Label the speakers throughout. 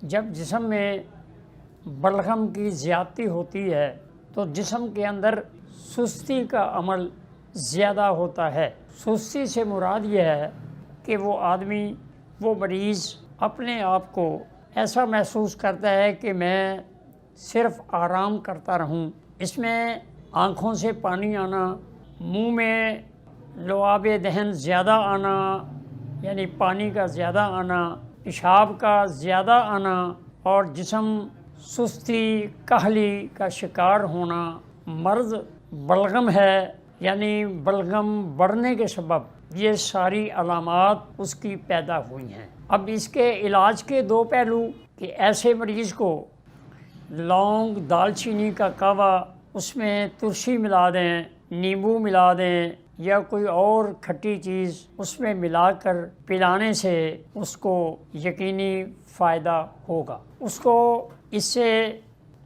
Speaker 1: جب جسم میں بلغم کی زیادتی ہوتی ہے تو جسم کے اندر سستی کا عمل زیادہ ہوتا ہے۔ سستی سے مراد یہ ہے کہ وہ آدمی، وہ مریض اپنے آپ کو ایسا محسوس کرتا ہے کہ میں صرف آرام کرتا رہوں۔ اس میں آنکھوں سے پانی آنا، منہ میں لعاب دہن زیادہ آنا یعنی پانی کا زیادہ آنا، پیشاب کا زیادہ آنا اور جسم سستی کاہلی کا شکار ہونا مرض بلغم ہے، یعنی بلغم بڑھنے کے سبب یہ ساری علامات اس کی پیدا ہوئی ہیں۔ اب اس کے علاج کے دو پہلو کہ ایسے مریض کو لونگ، دال چینی کا کہوہ، اس میں ترشی ملا دیں، نیمبو ملا دیں یا کوئی اور کھٹی چیز اس میں ملا کر پلانے سے اس کو یقینی فائدہ ہوگا، اس کو اس سے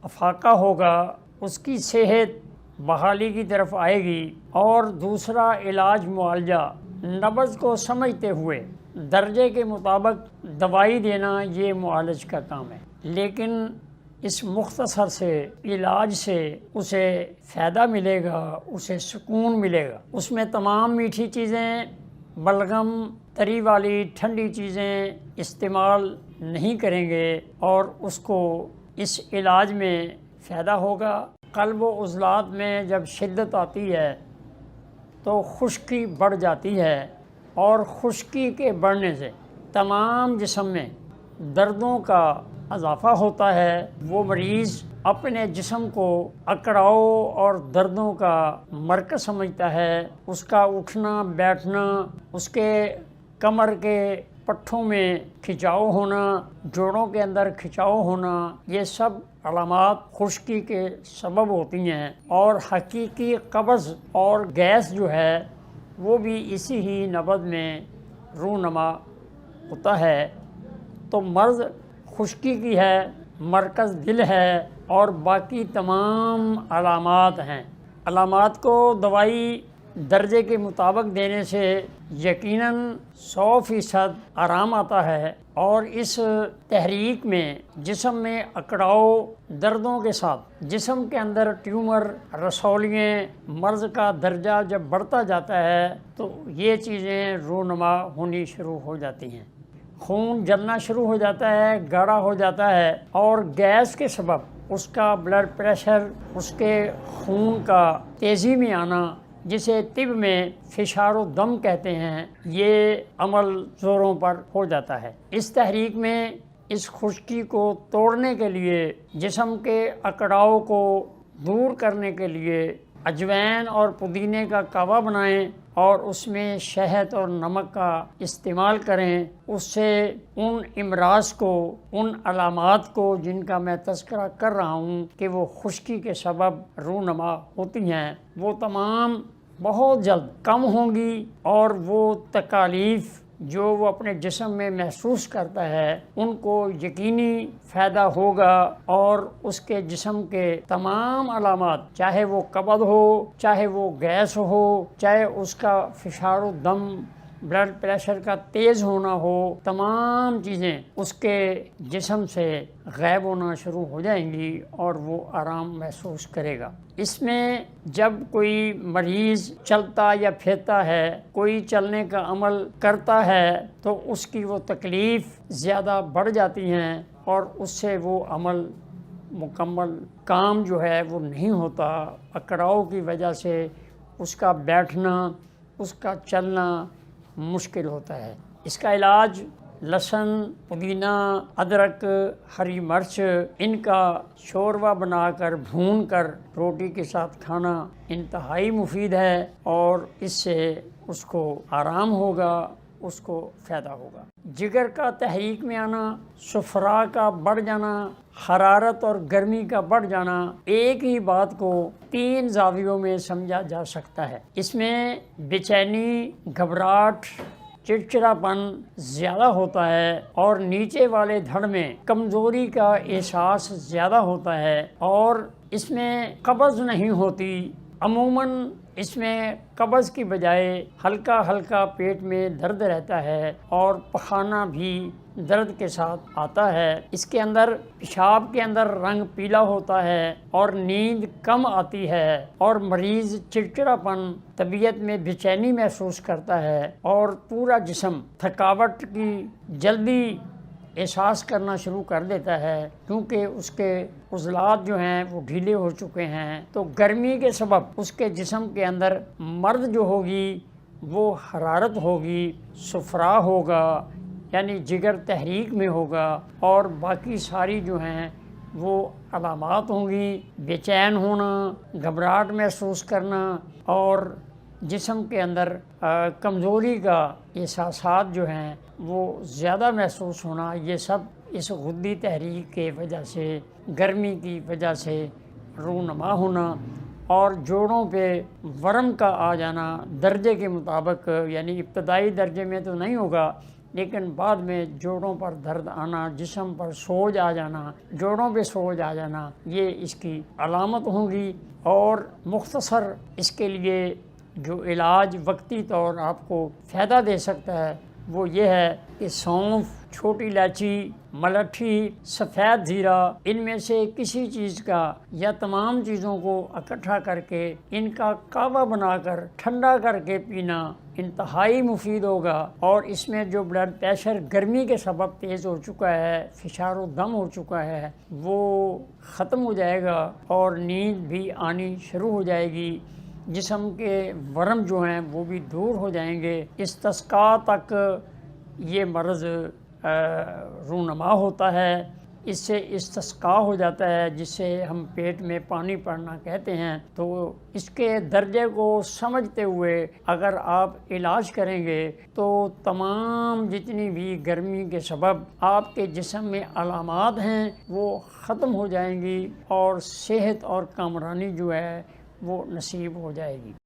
Speaker 1: افاقہ ہوگا، اس کی صحت بحالی کی طرف آئے گی۔ اور دوسرا علاج معالجہ، نبض کو سمجھتے ہوئے درجے کے مطابق دوائی دینا یہ معالج کا کام ہے، لیکن اس مختصر سے علاج سے اسے فائدہ ملے گا، اسے سکون ملے گا۔ اس میں تمام میٹھی چیزیں، بلغم، تری والی ٹھنڈی چیزیں استعمال نہیں کریں گے اور اس کو اس علاج میں فائدہ ہوگا۔ قلب و عضلات میں جب شدت آتی ہے تو خشکی بڑھ جاتی ہے اور خشکی کے بڑھنے سے تمام جسم میں دردوں کا اضافہ ہوتا ہے۔ وہ مریض اپنے جسم کو اکڑاؤ اور دردوں کا مرکز سمجھتا ہے۔ اس کا اٹھنا بیٹھنا، اس کے کمر کے پٹھوں میں کھچاؤ ہونا، جوڑوں کے اندر کھچاؤ ہونا، یہ سب علامات خشکی کے سبب ہوتی ہیں۔ اور حقیقی قبض اور گیس جو ہے وہ بھی اسی ہی نبض میں رونما ہوتا ہے۔ تو مرض خشکی کی ہے، مرکز دل ہے اور باقی تمام علامات ہیں۔ علامات کو دوائی درجے کے مطابق دینے سے یقیناً 100% آرام آتا ہے، اور اس تحریک میں جسم میں اکڑاؤ، دردوں کے ساتھ جسم کے اندر ٹیومر، رسولییں، مرض کا درجہ جب بڑھتا جاتا ہے تو یہ چیزیں رونما ہونی شروع ہو جاتی ہیں، خون جلنا شروع ہو جاتا ہے، گاڑھا ہو جاتا ہے، اور گیس کے سبب اس کا بلڈ پریشر، اس کے خون کا تیزی میں آنا، جسے طب میں فشار و دم کہتے ہیں، یہ عمل زوروں پر ہو جاتا ہے۔ اس تحریک میں اس خشکی کو توڑنے کے لیے، جسم کے اکڑاؤ کو دور کرنے کے لیے اجوین اور پودینے کا کہوہ بنائیں اور اس میں شہد اور نمک کا استعمال کریں۔ اس سے ان امراض کو، ان علامات کو جن کا میں تذکرہ کر رہا ہوں کہ وہ خشکی کے سبب رونما ہوتی ہیں، وہ تمام بہت جلد کم ہوں گی، اور وہ تکالیف جو وہ اپنے جسم میں محسوس کرتا ہے ان کو یقینی فائدہ ہوگا، اور اس کے جسم کے تمام علامات، چاہے وہ قبض ہو، چاہے وہ گیس ہو، چاہے اس کا فشار و دم، بلڈ پریشر کا تیز ہونا ہو، تمام چیزیں اس کے جسم سے غائب ہونا شروع ہو جائیں گی اور وہ آرام محسوس کرے گا۔ اس میں جب کوئی مریض چلتا یا پھرتا ہے، کوئی چلنے کا عمل کرتا ہے تو اس کی وہ تکلیف زیادہ بڑھ جاتی ہیں اور اس سے وہ عمل مکمل کام جو ہے وہ نہیں ہوتا۔ اکڑاؤ کی وجہ سے اس کا بیٹھنا، اس کا چلنا مشکل ہوتا ہے۔ اس کا علاج لہسن، پودینہ، ادرک، ہری مرچ، ان کا شوربہ بنا کر بھون کر روٹی کے ساتھ کھانا انتہائی مفید ہے، اور اس سے اس کو آرام ہوگا، اس کو فائدہ ہوگا۔ جگر کا تحریک میں آنا، صفرا کا بڑھ جانا، حرارت اور گرمی کا بڑھ جانا، ایک ہی بات کو 3 زاویوں میں سمجھا جا سکتا ہے۔ اس میں بے-چینی، گھبراہٹ، چڑچڑاپن زیادہ ہوتا ہے، اور نیچے والے دھڑ میں کمزوری کا احساس زیادہ ہوتا ہے، اور اس میں قبض نہیں ہوتی۔ عموماً اس میں قبض کی بجائے ہلکا ہلکا پیٹ میں درد رہتا ہے اور پخانہ بھی درد کے ساتھ آتا ہے۔ اس کے اندر پیشاب کے اندر رنگ پیلا ہوتا ہے اور نیند کم آتی ہے اور مریض چڑچڑاپن، طبیعت میں بے چینی محسوس کرتا ہے اور پورا جسم تھکاوٹ کی جلدی احساس کرنا شروع کر دیتا ہے، کیونکہ اس کے عضلات جو ہیں وہ ڈھیلے ہو چکے ہیں۔ تو گرمی کے سبب اس کے جسم کے اندر مرد جو ہوگی وہ حرارت ہوگی، صفرا ہوگا یعنی جگر تحریک میں ہوگا، اور باقی ساری جو ہیں وہ علامات ہوں گی، بے چین ہونا، گھبراہٹ محسوس کرنا اور جسم کے اندر کمزوری کا احساسات جو ہیں وہ زیادہ محسوس ہونا، یہ سب اس غدی تحریک کے وجہ سے، گرمی کی وجہ سے رونما ہونا اور جوڑوں پہ ورم کا آ جانا درجے کے مطابق، یعنی ابتدائی درجے میں تو نہیں ہوگا لیکن بعد میں جوڑوں پر درد آنا، جسم پر سوج آ جانا، جوڑوں پہ سوج آ جانا، یہ اس کی علامت ہوں گی۔ اور مختصر اس کے لیے جو علاج وقتی طور آپ کو فائدہ دے سکتا ہے وہ یہ ہے کہ سونف، چھوٹی الائچی، ملٹھی، سفید زیرہ، ان میں سے کسی چیز کا یا تمام چیزوں کو اکٹھا کر کے ان کا کعوہ بنا کر ٹھنڈا کر کے پینا انتہائی مفید ہوگا، اور اس میں جو بلڈ پریشر گرمی کے سبب تیز ہو چکا ہے، فشار و دم ہو چکا ہے، وہ ختم ہو جائے گا اور نیند بھی آنی شروع ہو جائے گی، جسم کے ورم جو ہیں وہ بھی دور ہو جائیں گے۔ استسقاء تک یہ مرض رونما ہوتا ہے، اس سے استسقاء ہو جاتا ہے جس سے ہم پیٹ میں پانی پڑنا کہتے ہیں۔ تو اس کے درجے کو سمجھتے ہوئے اگر آپ علاج کریں گے تو تمام جتنی بھی گرمی کے سبب آپ کے جسم میں علامات ہیں وہ ختم ہو جائیں گی اور صحت اور کامرانی جو ہے وہ نصیب ہو جائے گی۔